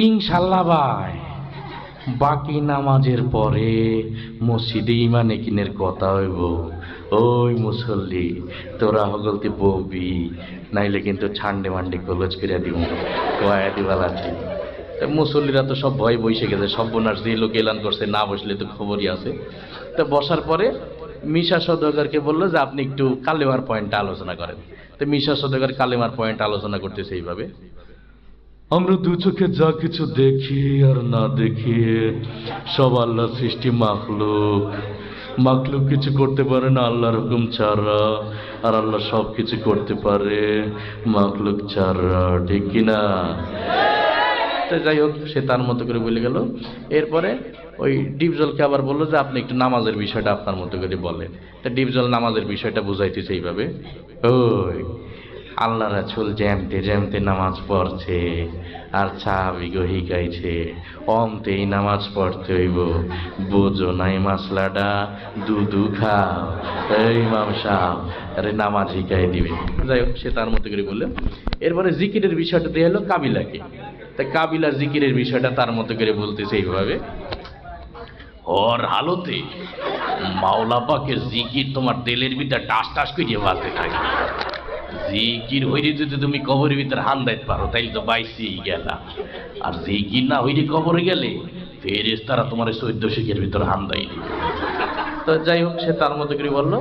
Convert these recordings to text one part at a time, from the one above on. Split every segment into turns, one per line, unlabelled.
ইনশাল্লাহ ভাই, বাকি নামাজের পরে মসজিদে ইমানে কিনের কথা হইব। ওই মুসল্লি, তোরা হগলতে ববি, নাইলে কিন্তু ছান্ডে মান্ডে কলজ করে দিব, কয়া দিবাল আছে। মুসল্লিরা তো সব ভয় বসে গেছে, সর্বনাশ যে লোক এলান করছে, না বসলে তো খবরই আছে। তো বসার পরে মিশা সওদাগরকে বললো যে আপনি একটু কালেমার পয়েন্টটা আলোচনা করেন। তো মিশা সওদাগর কালেমার পয়েন্ট আলোচনা করতেছে এইভাবে: আমরা দু চোখে যা কিছু দেখি আর না দেখি, সব আল্লাহ সৃষ্টি মাখলুক। মাখলুক কিছু করতে পারে না আল্লাহর হুকুম ছাড়া, আর আল্লাহ সব কিছু করতে পারে মাখলুক ছাড়া, ঠিক কিনা? তো যাই হোক, সে তার মতো করে বলে গেল। এরপরে ওই ডিপজলকে আবার বললো যে আপনি একটু নামাজের বিষয়টা আপনার মতো করে বলেন। তা ডিপজল নামাজের বিষয়টা বুঝাইতেছে এইভাবে: ওই আল্লাহ রাসূল জ্যামতে জ্যামতে নামাজ পড়ছে, আর সাহাবীগো শিখাইছে অমতেই নামাজ পড়তে হইব, বোঝো নাই মাসলাটা, দুধু খাও। এই ইমাম সাহেব, আরে নামাজ শিখাই দিবে। যাই হোক, সে তার মতো করে বললেন। এরপরে জিকিরের বিষয়টা দিয়ে হলো কাবিলাকে। তা কাবিলা জিকিরের বিষয়টা তার মতো করে বলতেছে এইভাবে: ওর হালতে মাওলা পাকের জিকির তোমার দিলের ভিতরে টাস টাস করিয়ে বাজতে থাকে। জিকির হইলে যদি তুমি কবরের ভিতরে হান দাইতে পারো, তাইলে তো বাইসি গেলা। আর জিকির না হইলে কবরে গেলে ফেরেশতারা তোমার 14 শিখের ভিতরে হান দেয়। তো যাই হোক, সে তার মতো করে বললো।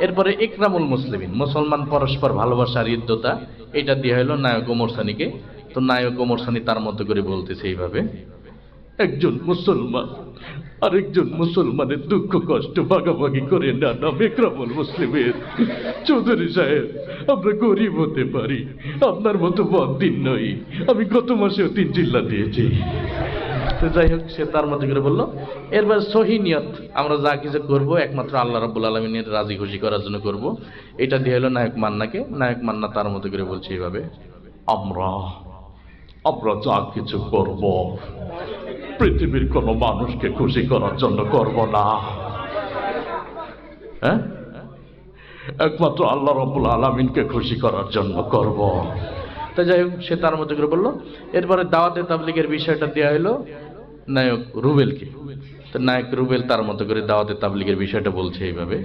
এরপরে ইকরামুল মুসলিমিন, মুসলমান পরস্পর ভালোবাসার ইদ্যতা, এটা দিয়ে হলো নায়ক ওমর সানিকে। তো নায়ক ওমর সানি তার মতো করে বলতেছে এইভাবে: একজন মুসলমান আরেকজন মুসলমানের দুঃখ কষ্ট ভাগাভাগি করে না, নাম ইকরামুল মুসলিমের। চৌধুরী সাহেব, আমরা গরিব হতে পারি, আপনার মতো বদ্দিন নই। আমি গত মাসেও 3 চিল্লা দিয়েছি। তো যাই হোক, সে তার মতো করে বললো। এরপর সহি নিয়ত, আমরা যা কিছু করবো একমাত্র আল্লাহ রাব্বুল আলামিনের রাজি খুশি করার জন্য করব। এটা দিয়ে হলো নায়ক মান্নাকে। নায়ক মান্না তার মতো করে বলছে এইভাবে: আমরা যা কিছু করব পৃথিবীর কোনো মানুষকে খুশি করার জন্য করব না, হ্যাঁ, একমাত্র আল্লাহ রাব্বুল আলামিনকে খুশি করার জন্য করব। তো যাই হোক, সে তার মতো করে বললো। এরপরে দাওয়াতে তাবলীগের বিষয়টা দেওয়া হলো নায়ক রুবেলকে। তো নায়ক রুবেল তার মতো করে দাওয়াতে তাবলীগের বিষয়টা বলছে এইভাবে: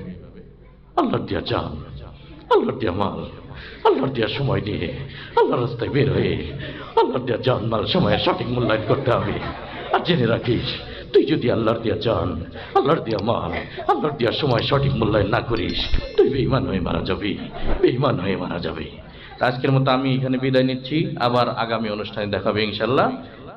আল্লাহর দিয়া জান, আল্লাহর দিয়া মাল, আল্লাহর দিয়া সময় দিয়ে আল্লাহর রাস্তায় বের হয়ে আল্লাহর দিয়া জান মাল সময়ের সঠিক মূল্যায়ন করতে হবে। আর জেনে রাখিস, তুই যদি আল্লাহর দিয়া জান, আল্লাহর দিয়া মাল, আল্লাহর দিয়া সময় সঠিক মূল্যায়ন না করিস, তুই বেঈমান হয়ে মারা যাবি, বেঈমান হয়ে মারা যাবি। আজকের মতো আমি এখানে বিদায় নিচ্ছি। আবার আগামী অনুষ্ঠানে দেখা হবে ইনশাআল্লাহ।